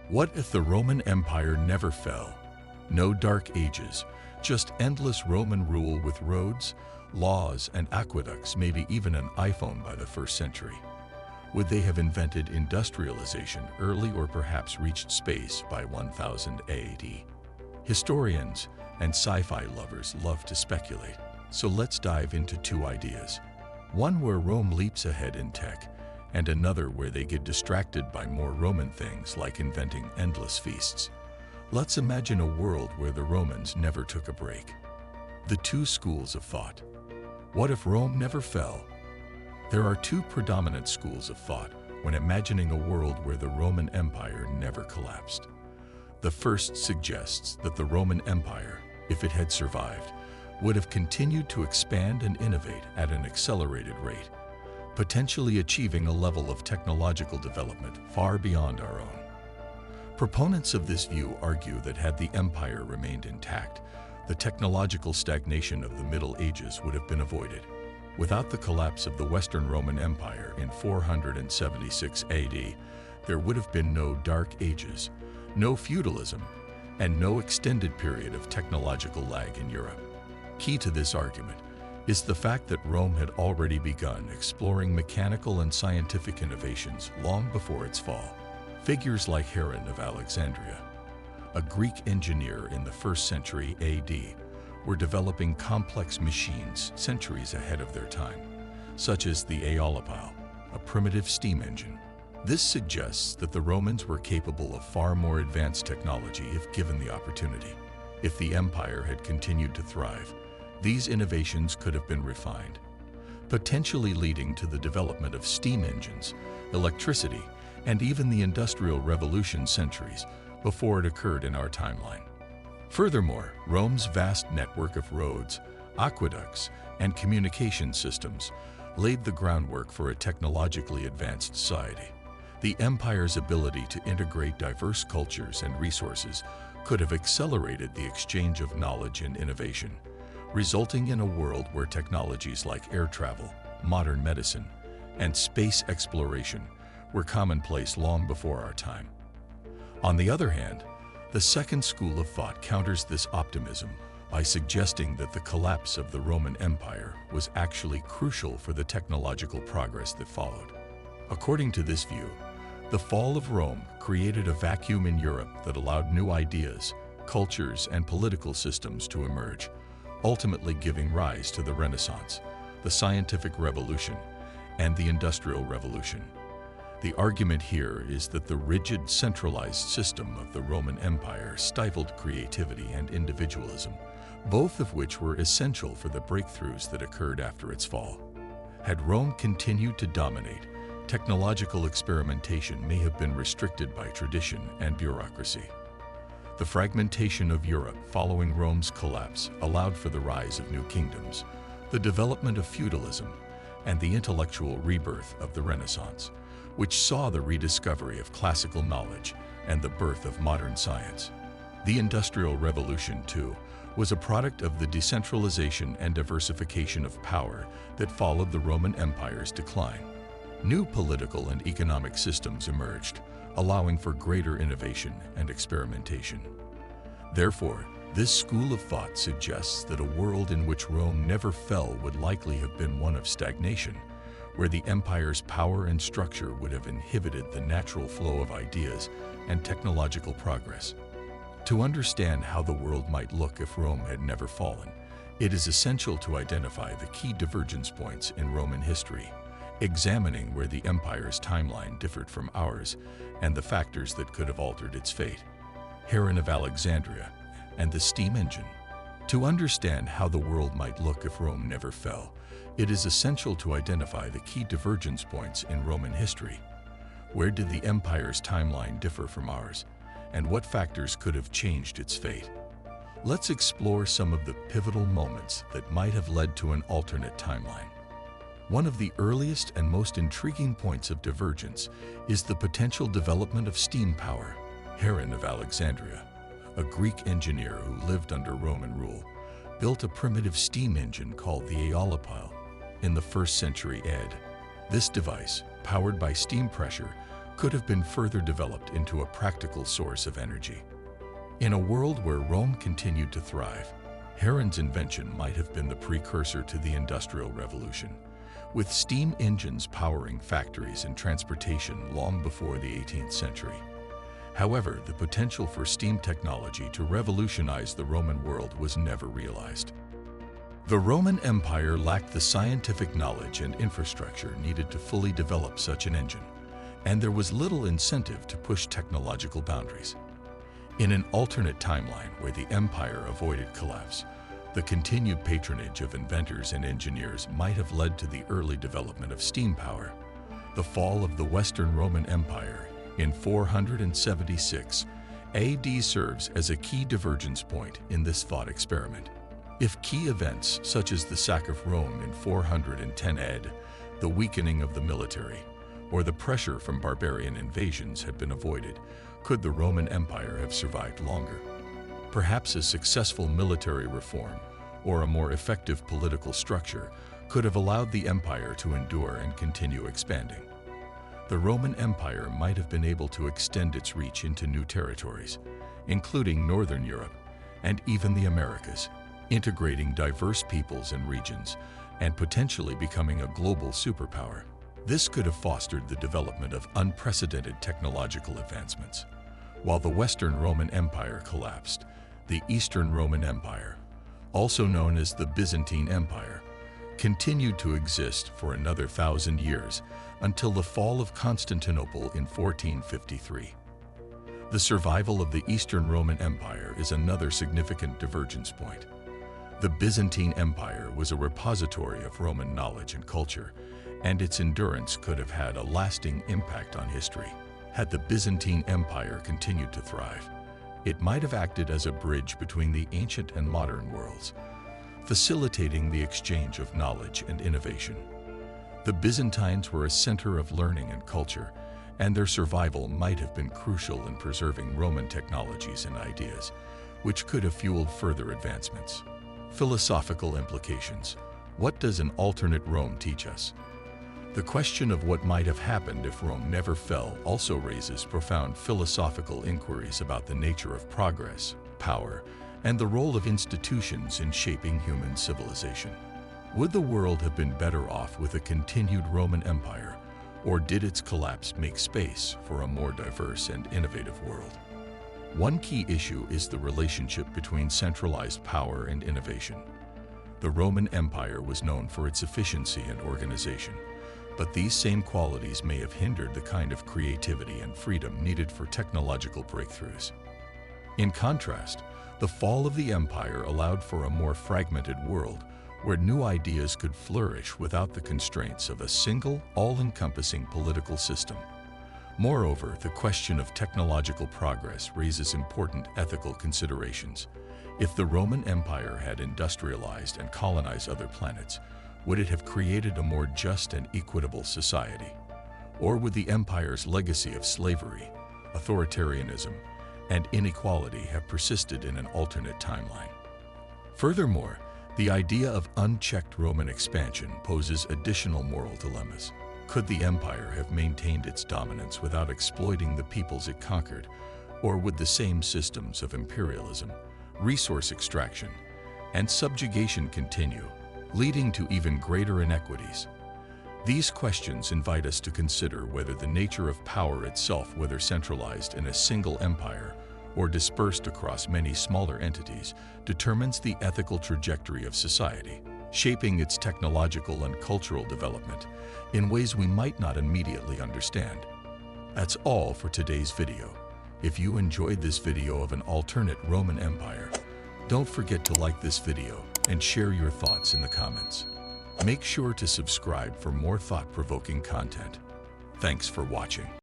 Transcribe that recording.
What if the Roman Empire never fell? No dark ages, just endless Roman rule with roads, laws, and aqueducts, maybe even an iPhone by the 1st century. Would they have invented industrialization early or perhaps reached space by 1000 AD? Historians and sci-fi lovers love to speculate, so let's dive into two ideas. One where Rome leaps ahead in tech, and another where they get distracted by more Roman things like inventing endless feasts. Let's imagine a world where the Romans never took a break. The two schools of thought. What if Rome never fell? There are two predominant schools of thought when imagining a world where the Roman Empire never collapsed. The first suggests that the Roman Empire, if it had survived, would have continued to expand and innovate at an accelerated rate, potentially achieving a level of technological development far beyond our own. Proponents of this view argue that had the empire remained intact, the technological stagnation of the Middle Ages would have been avoided. Without the collapse of the Western Roman Empire in 476 AD, there would have been no Dark Ages, no feudalism, and no extended period of technological lag in Europe. Key to this argument is the fact that Rome had already begun exploring mechanical and scientific innovations long before its fall. Figures like Heron of Alexandria, a Greek engineer in the 1st century AD, were developing complex machines centuries ahead of their time, such as the aeolipile, a primitive steam engine. This suggests that the Romans were capable of far more advanced technology if given the opportunity. If the empire had continued to thrive, these innovations could have been refined, potentially leading to the development of steam engines, electricity, and even the Industrial Revolution centuries before it occurred in our timeline. Furthermore, Rome's vast network of roads, aqueducts, and communication systems laid the groundwork for a technologically advanced society. The empire's ability to integrate diverse cultures and resources could have accelerated the exchange of knowledge and innovation, resulting in a world where technologies like air travel, modern medicine, and space exploration were commonplace long before our time. On the other hand, the second school of thought counters this optimism by suggesting that the collapse of the Roman Empire was actually crucial for the technological progress that followed. According to this view, the fall of Rome created a vacuum in Europe that allowed new ideas, cultures, and political systems to emerge, ultimately giving rise to the Renaissance, the Scientific Revolution, and the Industrial Revolution. The argument here is that the rigid, centralized system of the Roman Empire stifled creativity and individualism, both of which were essential for the breakthroughs that occurred after its fall. Had Rome continued to dominate, technological experimentation may have been restricted by tradition and bureaucracy. The fragmentation of Europe following Rome's collapse allowed for the rise of new kingdoms, the development of feudalism, and the intellectual rebirth of the Renaissance, which saw the rediscovery of classical knowledge and the birth of modern science. The Industrial Revolution, too, was a product of the decentralization and diversification of power that followed the Roman Empire's decline. New political and economic systems emerged, allowing for greater innovation and experimentation. Therefore, this school of thought suggests that a world in which Rome never fell would likely have been one of stagnation, where the empire's power and structure would have inhibited the natural flow of ideas and technological progress. To understand how the world might look if Rome had never fallen, it is essential to identify the key divergence points in Roman history, examining where the empire's timeline differed from ours and the factors that could have altered its fate. Heron of Alexandria and the steam engine. To understand how the world might look if Rome never fell, it is essential to identify the key divergence points in Roman history. Where did the empire's timeline differ from ours, and what factors could have changed its fate? Let's explore some of the pivotal moments that might have led to an alternate timeline. One of the earliest and most intriguing points of divergence is the potential development of steam power. Heron of Alexandria, a Greek engineer who lived under Roman rule, built a primitive steam engine called the aeolipile in the 1st century AD. This device, powered by steam pressure, could have been further developed into a practical source of energy. In a world where Rome continued to thrive, Heron's invention might have been the precursor to the Industrial Revolution, with steam engines powering factories and transportation long before the 18th century. However, the potential for steam technology to revolutionize the Roman world was never realized. The Roman Empire lacked the scientific knowledge and infrastructure needed to fully develop such an engine, and there was little incentive to push technological boundaries. In an alternate timeline where the empire avoided collapse, the continued patronage of inventors and engineers might have led to the early development of steam power. The fall of the Western Roman Empire in 476 AD serves as a key divergence point in this thought experiment. If key events such as the sack of Rome in 410 AD, the weakening of the military, or the pressure from barbarian invasions had been avoided, could the Roman Empire have survived longer? Perhaps a successful military reform or a more effective political structure could have allowed the empire to endure and continue expanding. The Roman Empire might have been able to extend its reach into new territories, including Northern Europe and even the Americas, integrating diverse peoples and regions and potentially becoming a global superpower. This could have fostered the development of unprecedented technological advancements. While the Western Roman Empire collapsed, the Eastern Roman Empire, also known as the Byzantine Empire, continued to exist for another 1,000 years until the fall of Constantinople in 1453. The survival of the Eastern Roman Empire is another significant divergence point. The Byzantine Empire was a repository of Roman knowledge and culture, and its endurance could have had a lasting impact on history. Had the Byzantine Empire continued to thrive, it might have acted as a bridge between the ancient and modern worlds, facilitating the exchange of knowledge and innovation. The Byzantines were a center of learning and culture, and their survival might have been crucial in preserving Roman technologies and ideas, which could have fueled further advancements. Philosophical implications. What does an alternate Rome teach us? The question of what might have happened if Rome never fell also raises profound philosophical inquiries about the nature of progress, power, and the role of institutions in shaping human civilization. Would the world have been better off with a continued Roman Empire, or did its collapse make space for a more diverse and innovative world? One key issue is the relationship between centralized power and innovation. The Roman Empire was known for its efficiency and organization, but these same qualities may have hindered the kind of creativity and freedom needed for technological breakthroughs. In contrast, the fall of the empire allowed for a more fragmented world where new ideas could flourish without the constraints of a single, all-encompassing political system. Moreover, the question of technological progress raises important ethical considerations. If the Roman Empire had industrialized and colonized other planets, would it have created a more just and equitable society? Or would the empire's legacy of slavery, authoritarianism, and inequality have persisted in an alternate timeline? Furthermore, the idea of unchecked Roman expansion poses additional moral dilemmas. Could the empire have maintained its dominance without exploiting the peoples it conquered? Or would the same systems of imperialism, resource extraction, and subjugation continue, leading to even greater inequities? These questions invite us to consider whether the nature of power itself, whether centralized in a single empire or dispersed across many smaller entities, determines the ethical trajectory of society, shaping its technological and cultural development in ways we might not immediately understand. That's all for today's video. If you enjoyed this video of an alternate Roman Empire, don't forget to like this video and share your thoughts in the comments. Make sure to subscribe for more thought-provoking content. Thanks for watching.